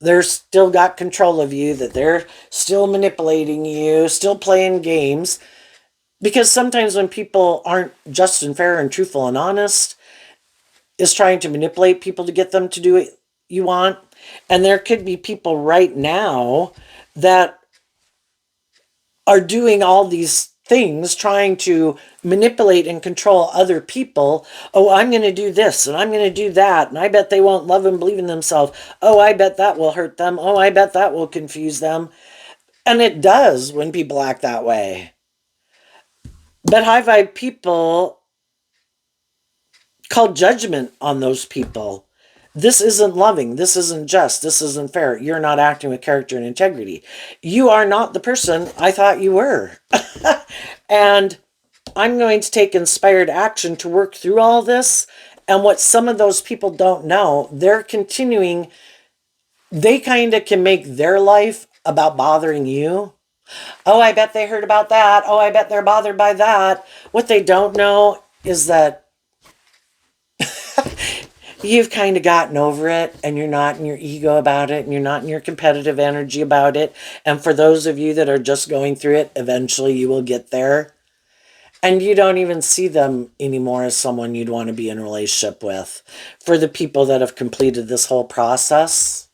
they're still got control of you, that they're still manipulating you, still playing games. Because sometimes when people aren't just and fair and truthful and honest, is trying to manipulate people to get them to do what you want. And there could be people right now that are doing all these things, trying to manipulate and control other people. Oh, I'm going to do this and I'm going to do that. And I bet they won't love and believe in themselves. Oh, I bet that will hurt them. Oh, I bet that will confuse them. And it does when people act that way. But high vibe people call judgment on those people. This isn't loving. This isn't just. This isn't fair. You're not acting with character and integrity. You are not the person I thought you were. And I'm going to take inspired action to work through all this. And what some of those people don't know, they kind of can make their life about bothering you. Oh, I bet they heard about that. Oh, I bet they're bothered by that. What they don't know is that you've kind of gotten over it, and you're not in your ego about it, and you're not in your competitive energy about it. And for those of you that are just going through it, eventually you will get there. And you don't even see them anymore as someone you'd want to be in a relationship with. For the people that have completed this whole process.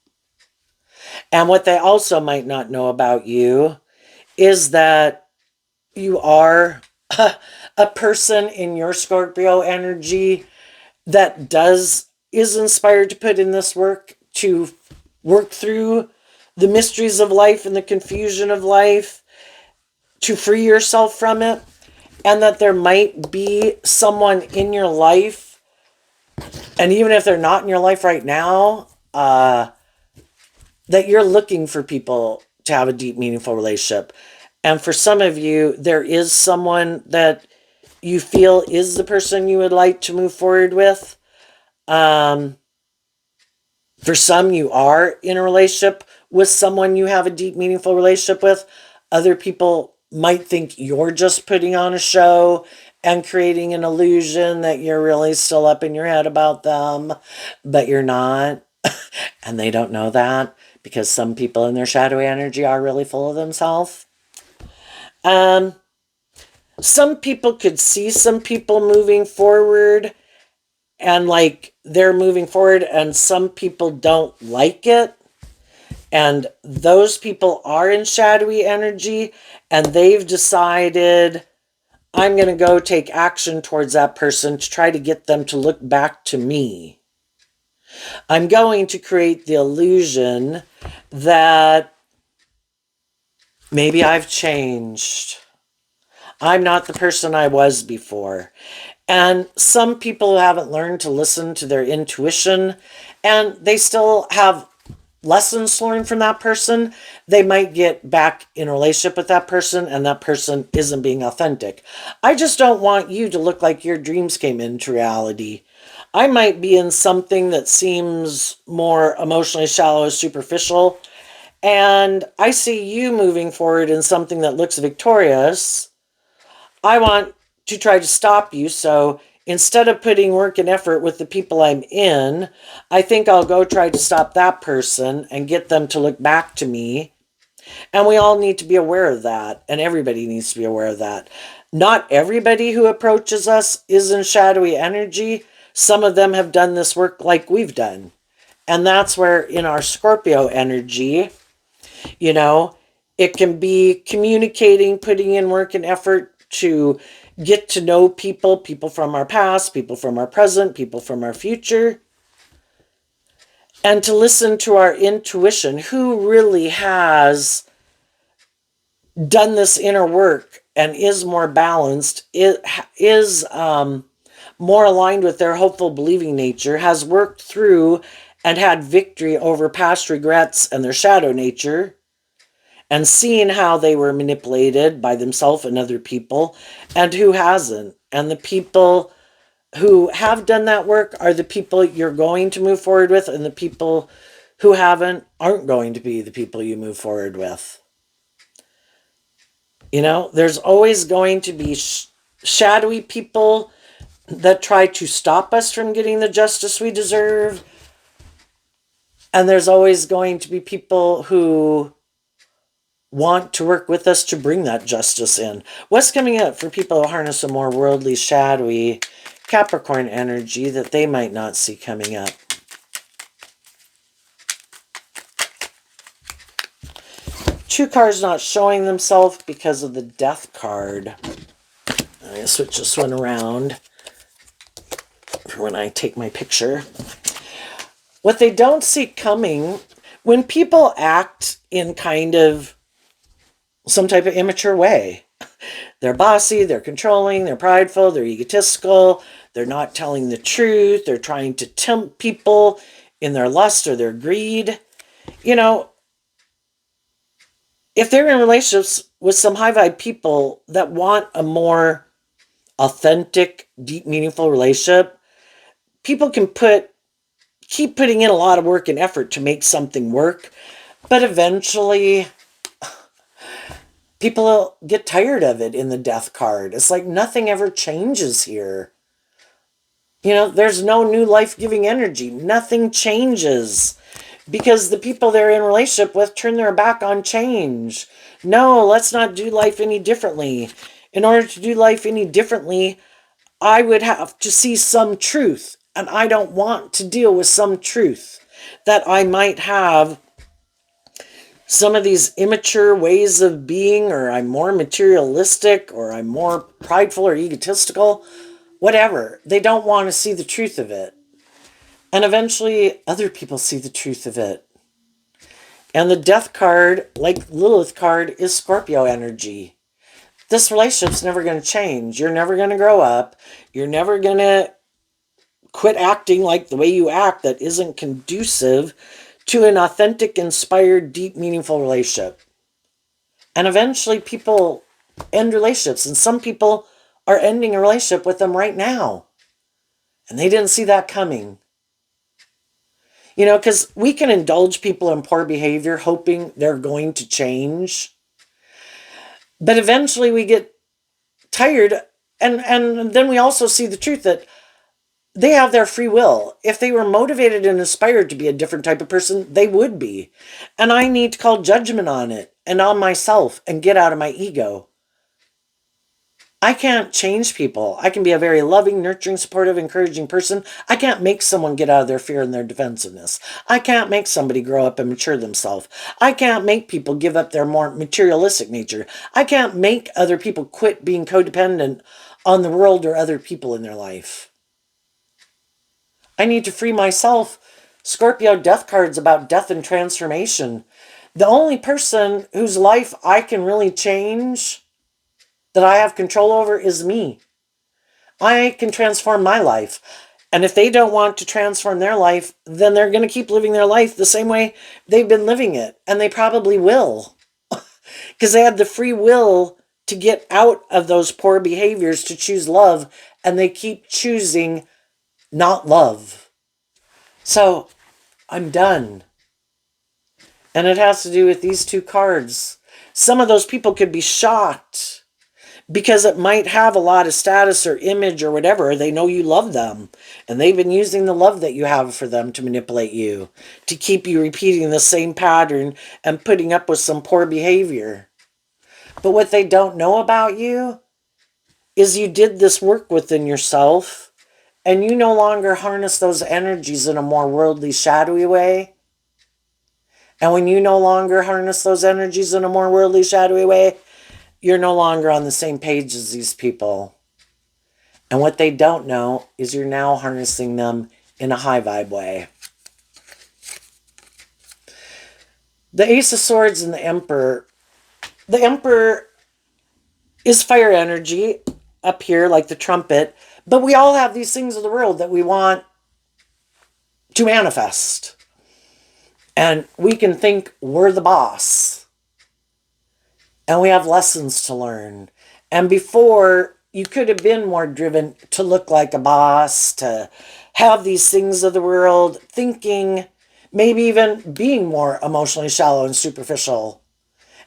And what they also might not know about you is that you are a person in your Scorpio energy that is inspired to put in this work, to work through the mysteries of life and the confusion of life, to free yourself from it, and that there might be someone in your life, and even if they're not in your life right now, that you're looking for people to have a deep, meaningful relationship. And for some of you, there is someone that you feel is the person you would like to move forward with. For some, you are in a relationship with someone you have a deep, meaningful relationship with. Other people might think you're just putting on a show and creating an illusion that you're really still up in your head about them, but you're not. And they don't know that because some people in their shadowy energy are really full of themselves. Some people could see some people moving forward and like they're moving forward, and some people don't like it. And those people are in shadowy energy, and they've decided, I'm going to go take action towards that person to try to get them to look back to me. I'm going to create the illusion that maybe I've changed. I'm not the person I was before. And some people haven't learned to listen to their intuition, and they still have lessons learned from that person. They might get back in a relationship with that person, and that person isn't being authentic. I just don't want you to look like your dreams came into reality. I might be in something that seems more emotionally shallow, superficial, and I see you moving forward in something that looks victorious. I want to try to stop you, so instead of putting work and effort with the people I'm in, I think I'll go try to stop that person and get them to look back to me. And we all need to be aware of that, and everybody needs to be aware of that. Not everybody who approaches us is in shadowy energy. Some of them have done this work like we've done. And that's where in our Scorpio energy, you know, it can be communicating, putting in work and effort to get to know people, people from our past, people from our present, people from our future, and to listen to our intuition, who really has done this inner work and is more balanced, is more aligned with their hopeful, believing nature, has worked through and had victory over past regrets and their shadow nature, and seeing how they were manipulated by themselves and other people, and who hasn't. And the people who have done that work are the people you're going to move forward with, and the people who haven't aren't going to be the people you move forward with. You know, there's always going to be shadowy people that try to stop us from getting the justice we deserve. And there's always going to be people who want to work with us to bring that justice in. What's coming up for people who harness a more worldly, shadowy Capricorn energy that they might not see coming up? Two cards not showing themselves because of the Death card. I'm going to switch this one around for when I take my picture. What they don't see coming, when people act in kind of some type of immature way, they're bossy, they're controlling, they're prideful, they're egotistical, they're not telling the truth, they're trying to tempt people in their lust or their greed. You know, if they're in relationships with some high vibe people that want a more authentic, deep, meaningful relationship, people can keep putting in a lot of work and effort to make something work, but eventually people get tired of it in the Death card. It's like nothing ever changes here. There's no new life-giving energy. Nothing changes because the people they're in relationship with turn their back on change. No, let's not do life any differently. In order to do life any differently, I would have to see some truth, and I don't want to deal with some truth that I might have some of these immature ways of being, or I'm more materialistic, or I'm more prideful or egotistical, whatever. They don't want to see the truth of it. And eventually other people see the truth of it. And the death card, like Lilith card, is Scorpio energy. This relationship's never going to change. You're never going to grow up. You're never going to quit acting like the way you act that isn't conducive to an authentic, inspired, deep, meaningful relationship. And eventually people end relationships. And some people are ending a relationship with them right now. And they didn't see that coming. Because we can indulge people in poor behavior hoping they're going to change. But eventually we get tired. And then we also see the truth that they have their free will. If they were motivated and inspired to be a different type of person, they would be. And I need to call judgment on it and on myself and get out of my ego. I can't change people. I can be a very loving, nurturing, supportive, encouraging person. I can't make someone get out of their fear and their defensiveness. I can't make somebody grow up and mature themselves. I can't make people give up their more materialistic nature. I can't make other people quit being codependent on the world or other people in their life. I need to free myself. Scorpio death card's about death and transformation. The only person whose life I can really change, that I have control over, is me. I can transform my life. And if they don't want to transform their life, then they're going to keep living their life the same way they've been living it. And they probably will. Because they had the free will to get out of those poor behaviors to choose love. And they keep choosing not love. So I'm done. And it has to do with these two cards. Some of those people could be shocked because it might have a lot of status or image or whatever. They know you love them. And they've been using the love that you have for them to manipulate you, to keep you repeating the same pattern and putting up with some poor behavior. But what they don't know about you is you did this work within yourself. And you no longer harness those energies in a more worldly, shadowy way. And when you no longer harness those energies in a more worldly, shadowy way, you're no longer on the same page as these people. And what they don't know is you're now harnessing them in a high vibe way. The Ace of Swords and the Emperor. The Emperor is fire energy up here, like the trumpet. But we all have these things of the world that we want to manifest. And we can think we're the boss. And we have lessons to learn. And before, you could have been more driven to look like a boss, to have these things of the world, thinking, maybe even being more emotionally shallow and superficial.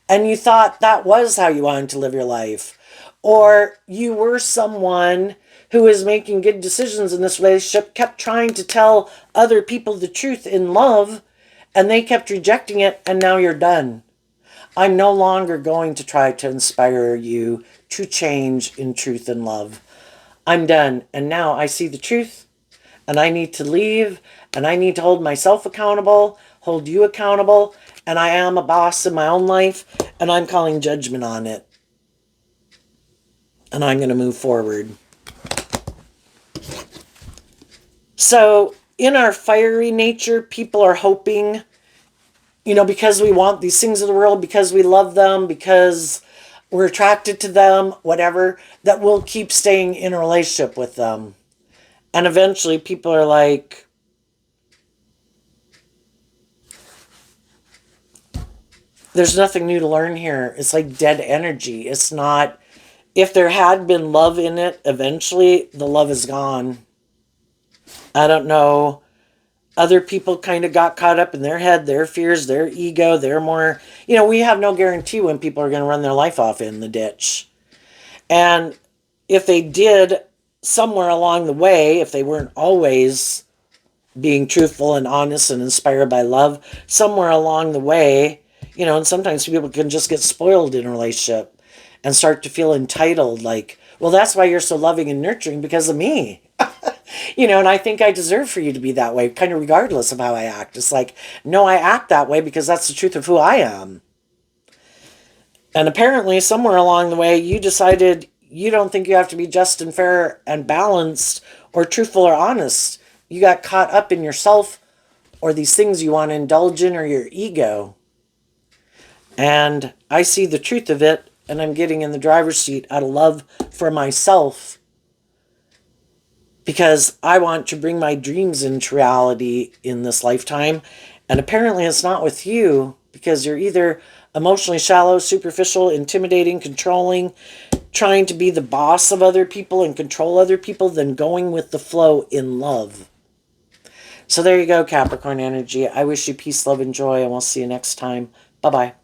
And you thought that was how you wanted to live your life. Or you were someone who is making good decisions in this relationship, kept trying to tell other people the truth in love, and they kept rejecting it, and now you're done. I'm no longer going to try to inspire you to change in truth and love. I'm done, and now I see the truth, and I need to leave, and I need to hold myself accountable, hold you accountable, and I am a boss in my own life, and I'm calling judgment on it. And I'm going to move forward. So in our fiery nature, people are hoping, because we want these things of the world, because we love them, because we're attracted to them, whatever, that we'll keep staying in a relationship with them. And eventually people are like, there's nothing new to learn here. It's like dead energy. It's not, if there had been love in it, eventually the love is gone. I don't know. Other people kind of got caught up in their head, their fears, their ego. They're more, we have no guarantee when people are going to run their life off in the ditch. And if they did, somewhere along the way, if they weren't always being truthful and honest and inspired by love, somewhere along the way, and sometimes people can just get spoiled in a relationship and start to feel entitled, like, well, that's why you're so loving and nurturing, because of me. And I think I deserve for you to be that way, kind of regardless of how I act. It's like, no, I act that way because that's the truth of who I am. And apparently, somewhere along the way, you decided you don't think you have to be just and fair and balanced or truthful or honest. You got caught up in yourself or these things you want to indulge in or your ego. And I see the truth of it, and I'm getting in the driver's seat out of love for myself, because I want to bring my dreams into reality in this lifetime. And apparently it's not with you, because you're either emotionally shallow, superficial, intimidating, controlling, trying to be the boss of other people and control other people, than going with the flow in love. So there you go, Capricorn energy. I wish you peace, love, and joy, and we'll see you next time. Bye-bye.